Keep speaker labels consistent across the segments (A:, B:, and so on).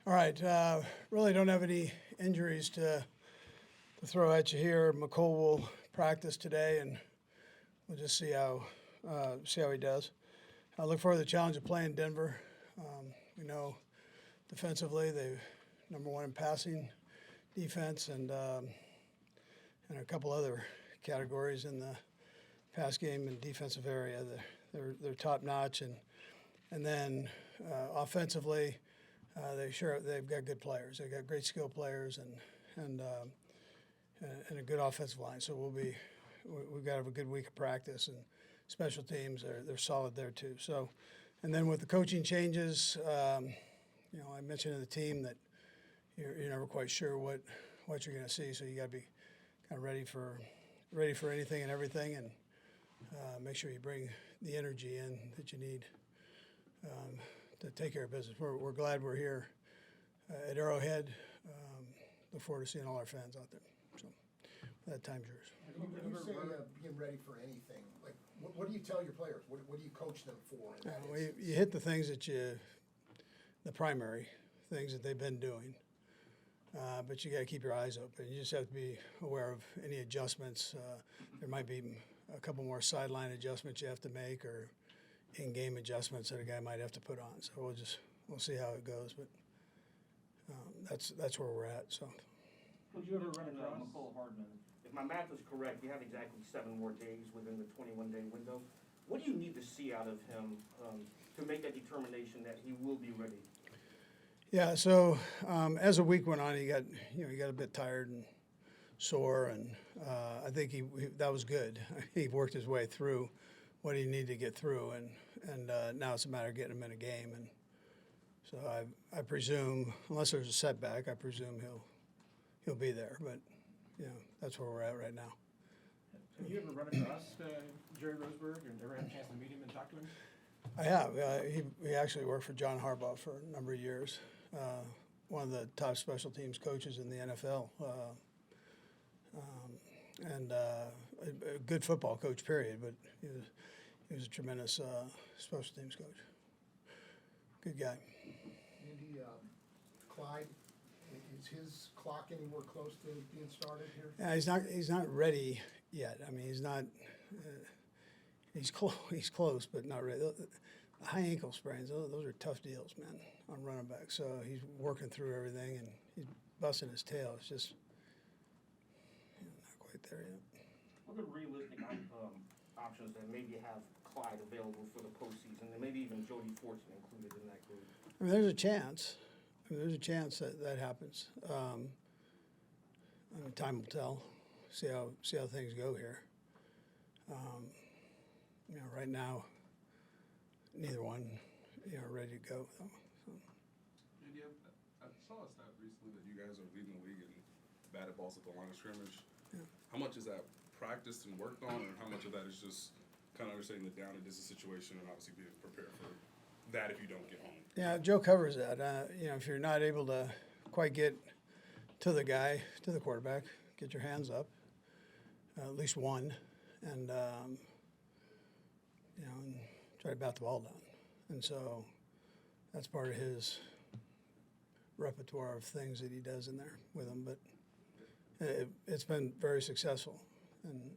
A: All right. Really don't have any injuries to throw at you here. McCole will practice today, and we'll just see how he does. I look forward to the challenge of playing Denver. We know defensively they're number one in passing defense, and a couple other categories in the pass game and defensive area. They're top notch, and then offensively. They've got good players. They've got great skill players and a good offensive line. So we've got to have a good week of practice, and special teams they're solid there too. So, and then with the coaching changes, I mentioned to the team that you're never quite sure what you're going to see. So you got to be kind of ready for anything and everything, and make sure you bring the energy in that you need. To take care of business. We're glad we're here at Arrowhead. Look forward to seeing all our fans out there. So that time's yours.
B: When you say being ready for anything, like what do you tell your players? What do you coach them for?
A: You hit the things the primary things that they've been doing, but you got to keep your eyes open. You just have to be aware of any adjustments. There might be a couple more sideline adjustments you have to make, or in-game adjustments that a guy might have to put on. So we'll see how it goes, but that's where we're at. So.
C: Would you ever run across McCole Hardman? If my math is correct, you have exactly 7 more days within the 21-day window. What do you need to see out of him to make that determination that he will be ready?
A: Yeah. So as the week went on, he got a bit tired and sore, and I think that was good. He worked his way through what he needed to get through, and now it's a matter of getting him in a game. And so I presume, unless there's a setback, I presume he'll be there. But that's where we're at right now.
D: Have you ever run across Jerry Roseburg and ever had a chance to meet him and talk to him?
A: I have. He actually worked for John Harbaugh for a number of years. One of the top special teams coaches in the NFL. And a good football coach, period. But he was a tremendous special teams coach. Good guy.
B: Andy, Clyde, is his clock anywhere close to being started here?
A: Yeah, he's not ready yet. I mean, he's not. He's close, but not ready. The high ankle sprains, those are tough deals, man, on running back. So he's working through everything, and he's busting his tail. It's just not quite there yet.
C: What are realistic options that maybe have Clyde available for the postseason, and maybe even Jody Fortson included in that group?
A: I mean, there's a chance. There's a chance that happens. I mean, time will tell. See how things go here. Right now, neither one, ready to go. So.
E: Andy, I saw a stat recently that you guys are leading the league in batted balls at the line of scrimmage.
A: Yeah.
E: How much is that practiced and worked on, and how much of that is just kind of understanding the down and distance situation and obviously being prepared for that if you don't get home?
A: Yeah, Joe covers that. If you're not able to quite get to the quarterback, get your hands up, at least one, and and try to bat the ball down. And so that's part of his repertoire of things that he does in there with them. But it's been very successful. And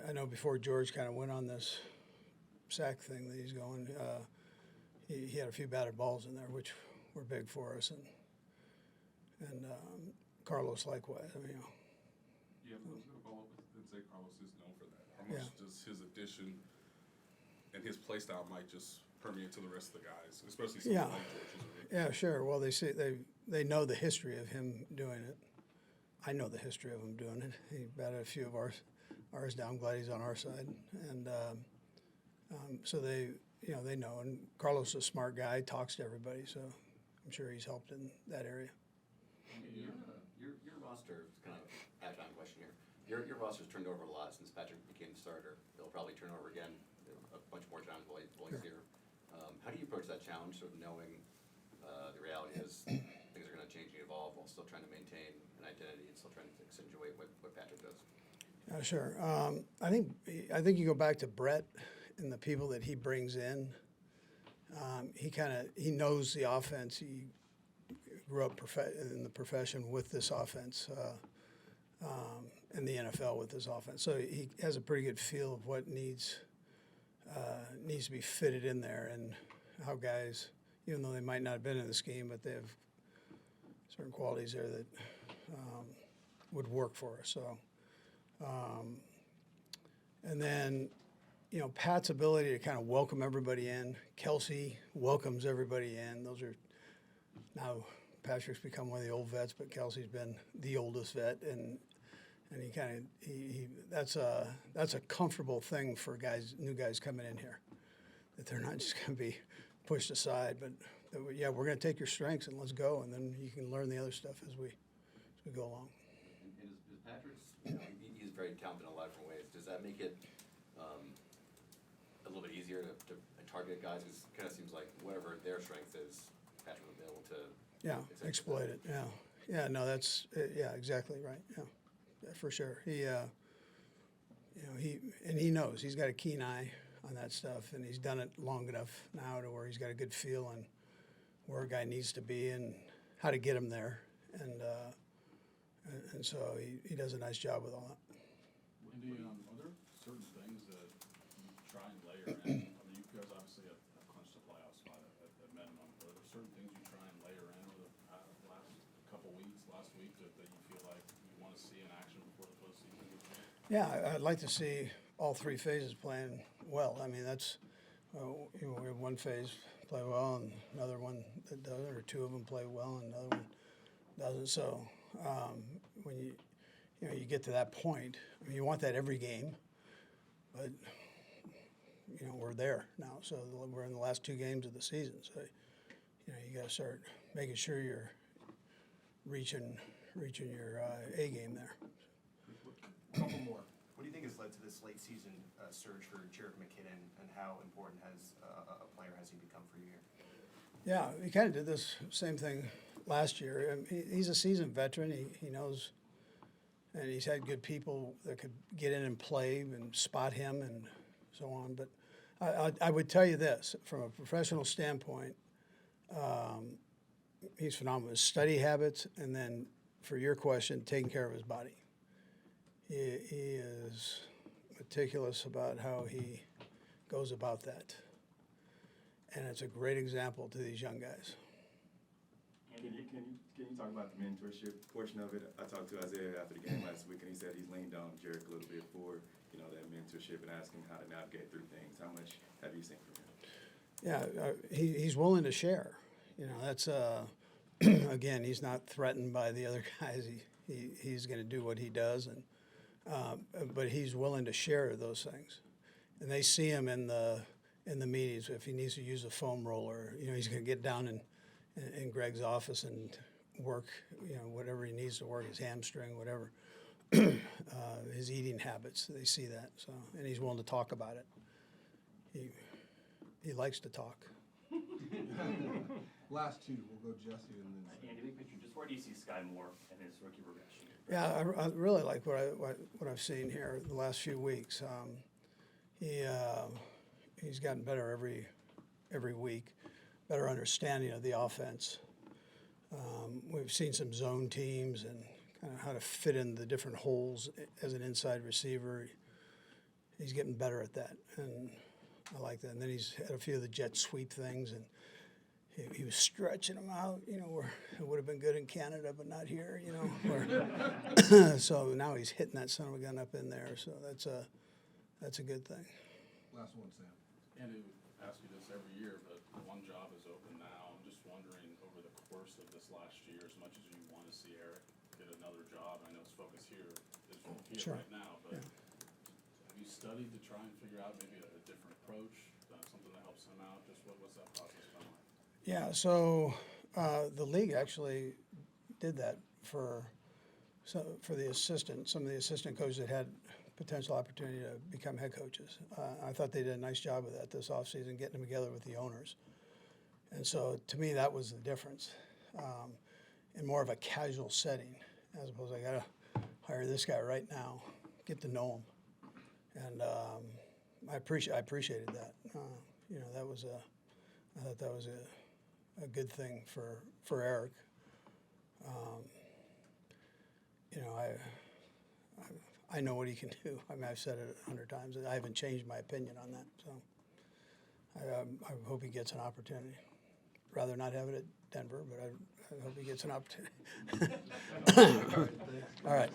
A: I know before George kind of went on this sack thing that he's going, he had a few batted balls in there, which were big for us. And Carlos likewise. I mean,
E: Yeah, I was going to follow up and say Carlos is known for that. How much does his addition and his play style might just permeate to the rest of the guys, especially someone like George?
A: Yeah, sure. Well, they know the history of him doing it. I know the history of him doing it. He batted a few of ours down. I'm glad he's on our side, and so they know. And Carlos is a smart guy, talks to everybody, so I'm sure he's helped in that area.
F: Your roster is kind of a halftime question here. Your roster's turned over a lot since Patrick became the starter. They'll probably turn over again a bunch more times while he's here. How do you approach that challenge, sort of knowing the reality is things are going to change and evolve while still trying to maintain an identity and still trying to accentuate what Patrick does?
A: Sure. I think you go back to Brett and the people that he brings in. He knows the offense. grew up in the profession with this offense, in the NFL with this offense. So he has a pretty good feel of what needs to be fitted in there, and how guys, even though they might not have been in the scheme, but they have certain qualities there that would work for us. So, and then, you know, Pat's ability to kind of welcome everybody in. Kelsey welcomes everybody in. Those are now Patrick's become one of the old vets, but Kelsey's been the oldest vet, and he that's a comfortable thing for new guys coming in here, that they're not just going to be pushed aside, but that we're going to take your strengths and let's go, and then you can learn the other stuff as we go along.
F: And is Patrick's, he's very talented in a lot of different ways. Does that make it a little bit easier to target guys? Because it kind of seems like whatever their strength is, Patrick will be able to
A: Exploit it. Yeah. No, that's exactly right. Yeah, for sure. He he knows, he's got a keen eye on that stuff, and he's done it long enough now to where he's got a good feel on where a guy needs to be and how to get him there, and so he does a nice job with all that.
G: Andy, are there certain things that you try and layer in? I mean, you guys obviously have clinched the playoff spot at minimum, but are there certain things you try and layer in over the last couple weeks, last week, that you feel like you want to see in action before the postseason gets here?
A: Yeah, I'd like to see all three phases playing well. I mean, that's we have one phase play well, and another one that doesn't, or two of them play well, and another one doesn't. So when you get to that point, I mean, you want that every game, but we're there now. So we're in the last two games of the season. So you got to start making sure you're reaching your A game there.
H: A couple more. What do you think has led to this late season surge for Jared McKinnon, and how important has a player has he become for you here?
A: Yeah, he kind of did this same thing last year. He's a seasoned veteran. He knows, and he's had good people that could get in and play and spot him and so on. But I would tell you this, from a professional standpoint, he's phenomenal. His study habits, and then for your question, taking care of his body. He is meticulous about how he goes about that. And it's a great example to these young guys.
I: Can you talk about the mentorship portion of it? I talked to Isaiah after the game last week, and he said he's leaned on Jarek a little bit for that mentorship and asking how to navigate through things. How much have you seen from him?
A: Yeah, he's willing to share. That's again, he's not threatened by the other guys. He's going to do what he does, and but he's willing to share those things, and they see him in the meetings. If he needs to use a foam roller, he's going to get down in Greg's office and work, whatever he needs to work, his hamstring, whatever, his eating habits. They see that, so, and he's willing to talk about it. He likes to talk.
B: Last two, we'll go Jesse and then.
J: Andy, big picture, just where do you see Sky Moore and his rookie progression?
A: Yeah, I really like what I've seen here the last few weeks. He's gotten better every week, better understanding of the offense. We've seen some zone teams and kind of how to fit in the different holes as an inside receiver. He's getting better at that, and I like that. And then he's had a few of the jet sweep things, and he was stretching them out, where it would have been good in Canada, but not here, So now he's hitting that son of a gun up in there. So that's a good thing.
B: Last one, Sam.
G: Andy would ask you this every year, but one job is open now. I'm just wondering, over the course of this last year, as much as you want to see Eric get another job, I know his focus here is
A: Sure.
G: right now, but have you studied to try and figure out maybe a different approach, something that helps him out? Just what's that process been like?
A: Yeah, so the league actually did that for some of the assistant coaches that had potential opportunity to become head coaches. I thought they did a nice job of that this offseason, getting them together with the owners. And so to me, that was the difference, in more of a casual setting, as opposed to I got to hire this guy right now, get to know him. And I appreciated that. I thought that was a good thing for Eric, You know, I know what he can do. I mean, I've said it 100 times, and I haven't changed my opinion on that. So I hope he gets an opportunity. Rather not have it at Denver, but I hope he gets an opportunity. All right.